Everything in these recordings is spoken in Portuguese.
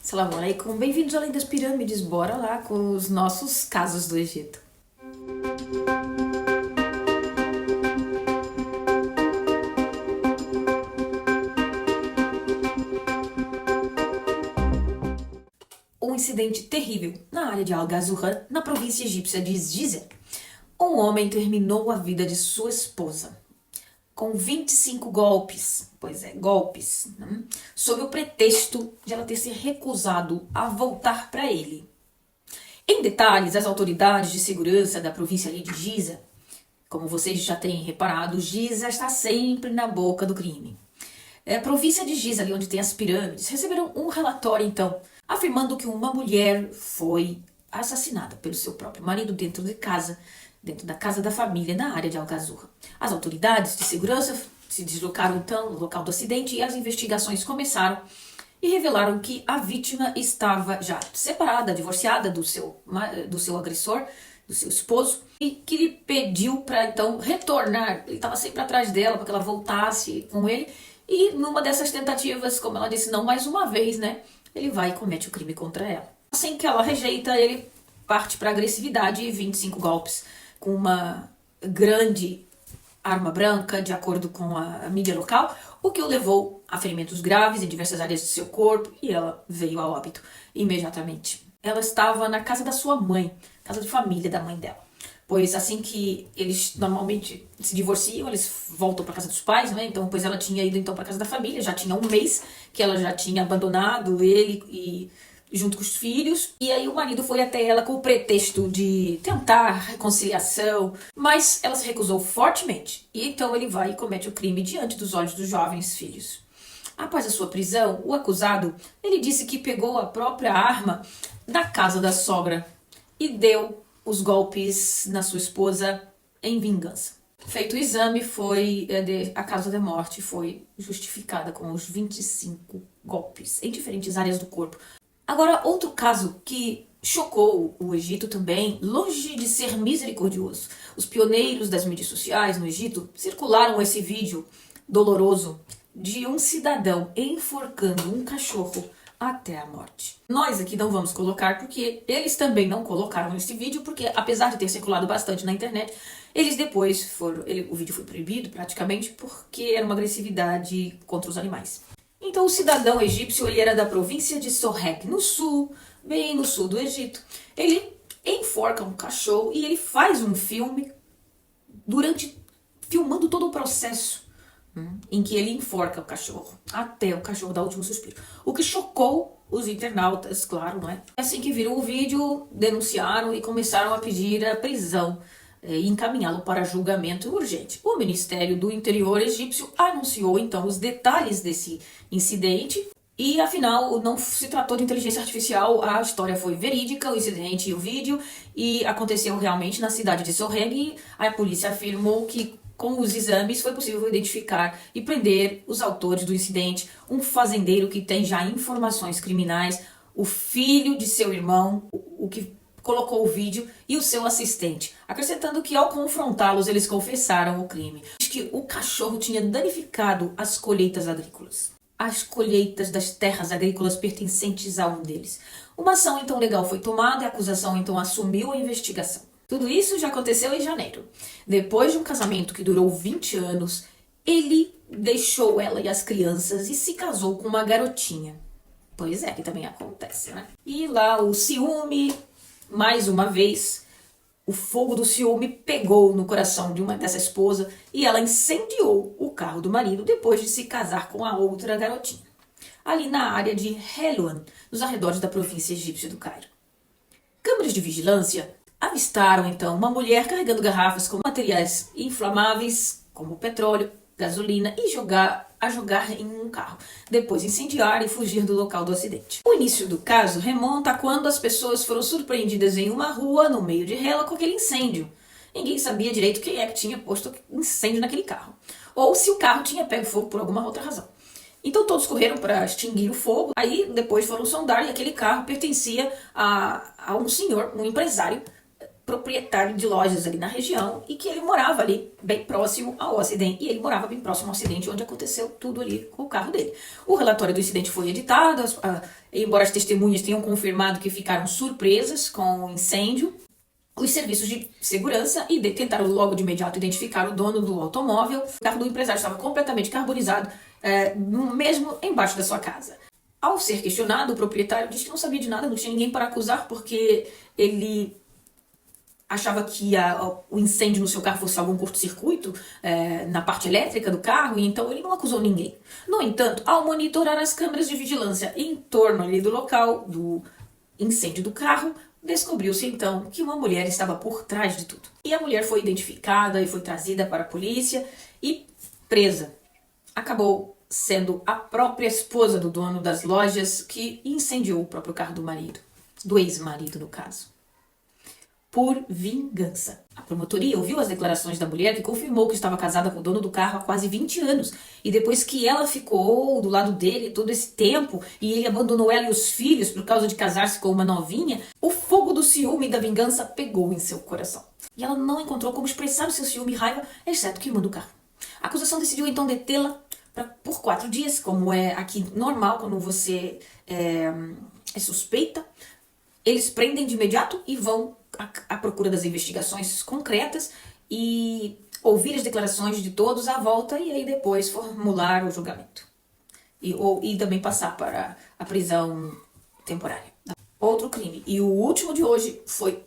Assalamu alaikum, bem-vindos além das pirâmides, bora lá com os nossos casos do Egito. Um incidente terrível na área de Al-Ghazouran, na província egípcia de Gizeh. Um homem terminou a vida de sua esposa com 25 golpes, golpes, né? Sob o pretexto de ela ter se recusado a voltar para ele. Em detalhes, as autoridades de segurança da província ali de Giza, como vocês já têm reparado, Giza está sempre na boca do crime. A província de Giza, ali onde tem as pirâmides, receberam um relatório, então, afirmando que uma mulher foi assassinada pelo seu próprio marido dentro da casa da família, na área de Al-Ghazouran. As autoridades de segurança se deslocaram, então, no local do acidente e as investigações começaram e revelaram que a vítima estava já separada, divorciada do seu agressor, do seu esposo, e que lhe pediu para, então, retornar. Ele estava sempre atrás dela para que ela voltasse com ele. E numa dessas tentativas, como ela disse, não mais uma vez, né? Ele vai e comete o crime contra ela. Assim que ela rejeita, ele parte para agressividade e 25 golpes com uma grande arma branca, de acordo com a mídia local, o que o levou a ferimentos graves em diversas áreas de seu corpo e ela veio a óbito imediatamente. Ela estava na casa da sua mãe, casa de família da mãe dela. Pois assim que eles normalmente se divorciam, eles voltam para casa dos pais, né? Então, pois ela tinha ido então para casa da família, já tinha um mês que ela já tinha abandonado ele e junto com os filhos, e aí o marido foi até ela com o pretexto de tentar reconciliação, mas ela se recusou fortemente, e então ele vai e comete o crime diante dos olhos dos jovens filhos. Após a sua prisão, o acusado, ele disse que pegou a própria arma da casa da sogra e deu os golpes na sua esposa em vingança. Feito o exame, a causa da morte foi justificada com os 25 golpes em diferentes áreas do corpo. Agora, outro caso que chocou o Egito também, longe de ser misericordioso. Os pioneiros das mídias sociais no Egito circularam esse vídeo doloroso de um cidadão enforcando um cachorro até a morte. Nós aqui não vamos colocar porque eles também não colocaram esse vídeo, porque apesar de ter circulado bastante na internet, eles depois o vídeo foi proibido praticamente porque era uma agressividade contra os animais. Então o cidadão egípcio, ele era da província de Sorreg, no sul, bem no sul do Egito. Ele enforca um cachorro e ele faz um filme filmando todo o processo em que ele enforca o cachorro, até o cachorro dar o último suspiro. O que chocou os internautas, claro, não é? Assim que viram o vídeo, denunciaram e começaram a pedir a prisão e encaminhá-lo para julgamento urgente. O Ministério do Interior egípcio anunciou então os detalhes desse incidente e afinal não se tratou de inteligência artificial, a história foi verídica, o incidente e o vídeo, e aconteceu realmente na cidade de Sorreg e a polícia afirmou que com os exames foi possível identificar e prender os autores do incidente, um fazendeiro que tem já informações criminais, o filho de seu irmão, o que colocou o vídeo, e o seu assistente, acrescentando que ao confrontá-los eles confessaram o crime. Diz que o cachorro tinha danificado as colheitas agrícolas, as colheitas das terras agrícolas pertencentes a um deles. Uma ação então legal foi tomada e a acusação então assumiu a investigação. Tudo isso já aconteceu em janeiro. Depois de um casamento que durou 20 anos, ele deixou ela e as crianças e se casou com uma garotinha. Pois é, que também acontece, né? E lá o ciúme, mais uma vez, o fogo do ciúme pegou no coração dessa esposa e ela incendiou o carro do marido depois de se casar com a outra garotinha, ali na área de Helwan, nos arredores da província egípcia do Cairo. Câmeras de vigilância avistaram então uma mulher carregando garrafas com materiais inflamáveis, como petróleo, gasolina, e jogar em um carro, depois incendiar e fugir do local do acidente. O início do caso remonta a quando as pessoas foram surpreendidas em uma rua, no meio de Hela, com aquele incêndio. Ninguém sabia direito quem é que tinha posto incêndio naquele carro, ou se o carro tinha pego fogo por alguma outra razão. Então todos correram para extinguir o fogo, aí depois foram sondar e aquele carro pertencia a um senhor, um empresário proprietário de lojas ali na região e que ele morava ali bem próximo ao acidente. E ele morava bem próximo ao acidente onde aconteceu tudo ali com o carro dele. O relatório do incidente foi editado, embora as testemunhas tenham confirmado que ficaram surpresas com o incêndio, os serviços de segurança tentaram logo de imediato identificar o dono do automóvel. O carro do empresário estava completamente carbonizado, mesmo embaixo da sua casa. Ao ser questionado, o proprietário disse que não sabia de nada, não tinha ninguém para acusar, porque ele achava que o incêndio no seu carro fosse algum curto-circuito na parte elétrica do carro, e então ele não acusou ninguém. No entanto, ao monitorar as câmeras de vigilância em torno ali do local do incêndio do carro, descobriu-se então que uma mulher estava por trás de tudo. E a mulher foi identificada e foi trazida para a polícia e presa. Acabou sendo a própria esposa do dono das lojas que incendiou o próprio carro do marido, do ex-marido no caso, por vingança. A promotoria ouviu as declarações da mulher, que confirmou que estava casada com o dono do carro há quase 20 anos. E depois que ela ficou do lado dele todo esse tempo e ele abandonou ela e os filhos por causa de casar-se com uma novinha, o fogo do ciúme e da vingança pegou em seu coração. E ela não encontrou como expressar o seu ciúme e raiva, exceto queimando o carro. A acusação decidiu então detê-la por 4 dias, como é aqui normal quando você é suspeita. Eles prendem de imediato e vão à procura das investigações concretas e ouvir as declarações de todos à volta e aí depois formular o julgamento. E também passar para a prisão temporária. Outro crime. E o último de hoje foi,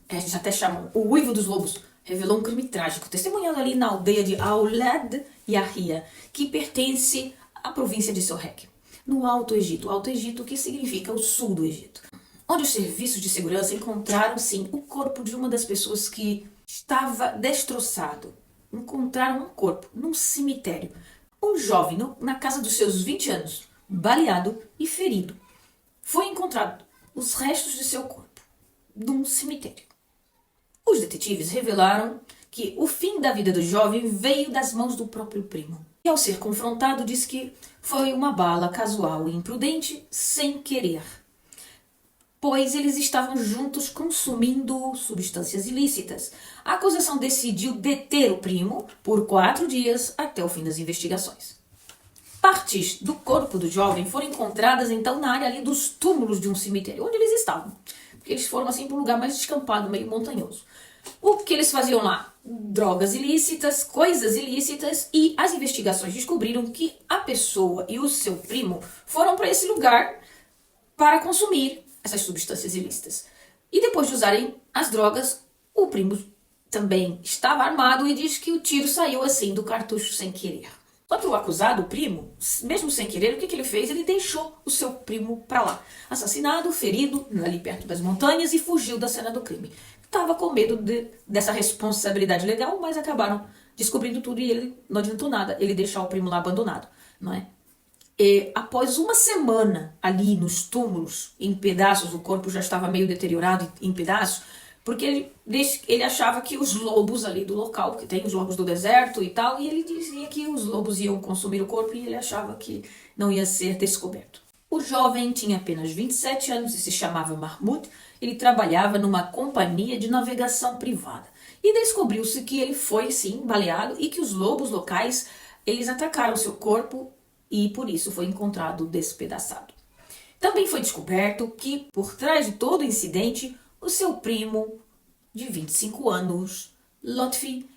eles até chamam, o Uivo dos Lobos. Revelou um crime trágico, testemunhado ali na aldeia de Aulad Yahia, que pertence à província de Sorreg, no Alto Egito. Alto Egito, que significa o sul do Egito. Onde os serviços de segurança encontraram, sim, o corpo de uma das pessoas que estava destroçado. Encontraram um corpo num cemitério. Um jovem, na casa dos seus 20 anos, baleado e ferido. Foi encontrado os restos de seu corpo num cemitério. Os detetives revelaram que o fim da vida do jovem veio das mãos do próprio primo. E ao ser confrontado, disse que foi uma bala casual e imprudente, sem querer, pois eles estavam juntos consumindo substâncias ilícitas. A acusação decidiu deter o primo por 4 dias até o fim das investigações. Partes do corpo do jovem foram encontradas então na área ali dos túmulos de um cemitério, onde eles estavam. Porque eles foram assim para um lugar mais descampado, meio montanhoso. O que eles faziam lá? Drogas ilícitas, coisas ilícitas, e as investigações descobriram que a pessoa e o seu primo foram para esse lugar para consumir essas substâncias ilícitas. E depois de usarem as drogas, o primo também estava armado e diz que o tiro saiu assim do cartucho sem querer. Quanto ao acusado, o primo, mesmo sem querer, o que ele fez? Ele deixou o seu primo para lá, assassinado, ferido, ali perto das montanhas, e fugiu da cena do crime. Estava com medo dessa responsabilidade legal, mas acabaram descobrindo tudo e ele não adiantou nada, ele deixar o primo lá abandonado, não é? E após uma semana ali nos túmulos, em pedaços, o corpo já estava meio deteriorado em pedaços, porque ele achava que os lobos ali do local, porque tem os lobos do deserto e tal, e ele dizia que os lobos iam consumir o corpo e ele achava que não ia ser descoberto. O jovem tinha apenas 27 anos e se chamava Mahmoud. Ele trabalhava numa companhia de navegação privada. E descobriu-se que ele foi, sim, baleado e que os lobos locais, eles atacaram seu corpo e por isso foi encontrado despedaçado. Também foi descoberto que, por trás de todo o incidente, o seu primo, de 25 anos, Lotfi,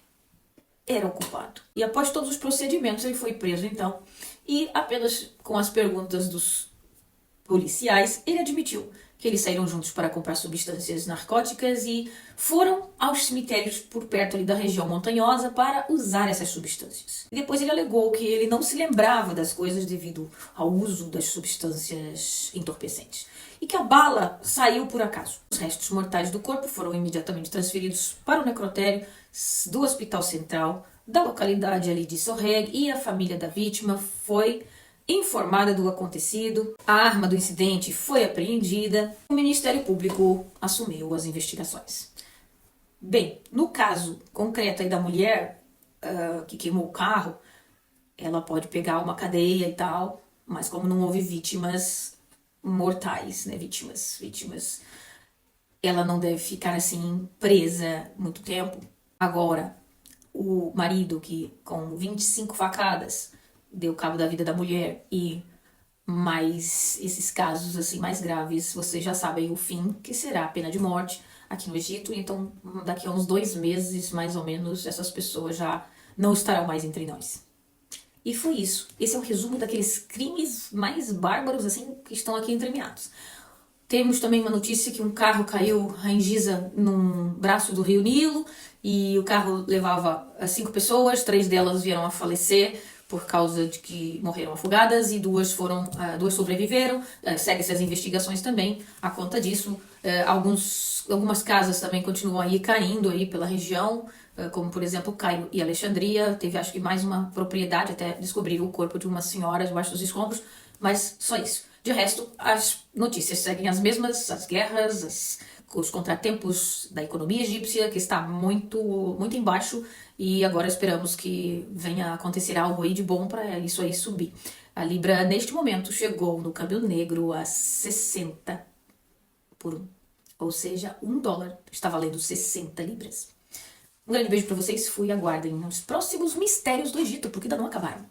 era o culpado. E após todos os procedimentos, ele foi preso então. E apenas com as perguntas dos policiais, ele admitiu que eles saíram juntos para comprar substâncias narcóticas e foram aos cemitérios por perto ali da região montanhosa para usar essas substâncias. E depois ele alegou que ele não se lembrava das coisas devido ao uso das substâncias entorpecentes e que a bala saiu por acaso. Os restos mortais do corpo foram imediatamente transferidos para o necrotério do Hospital Central da localidade ali de Sorreg e a família da vítima foi informada do acontecido, a arma do incidente foi apreendida, o Ministério Público assumiu as investigações. Bem, no caso concreto aí da mulher que queimou o carro, ela pode pegar uma cadeia e tal, mas como não houve vítimas mortais, né, vítimas ela não deve ficar assim presa muito tempo. Agora, o marido que com 25 facadas deu cabo da vida da mulher e mais esses casos assim mais graves, vocês já sabem o fim, que será a pena de morte aqui no Egito. Então, daqui a uns 2 meses, mais ou menos, essas pessoas já não estarão mais entre nós. E foi isso. Esse é o resumo daqueles crimes mais bárbaros assim que estão aqui entremeados. Temos também uma notícia que um carro caiu em Giza, num braço do rio Nilo, e o carro levava 5 pessoas, 3 delas vieram a falecer por causa de que morreram afogadas e duas sobreviveram. Segue-se as investigações também a conta disso. Algumas casas também continuam aí caindo aí pela região, como por exemplo Cairo e Alexandria. Teve acho que mais uma propriedade, até descobriram o corpo de uma senhora debaixo dos escombros, mas só isso. De resto, as notícias seguem as mesmas, as guerras, os contratempos da economia egípcia, que está muito, muito embaixo, e agora esperamos que venha a acontecer algo aí de bom para isso aí subir. A Libra, neste momento, chegou no câmbio negro a 60 por 1. Ou seja, $1 está valendo 60 libras. Um grande beijo para vocês, fui e aguardem os próximos mistérios do Egito, porque ainda não acabaram.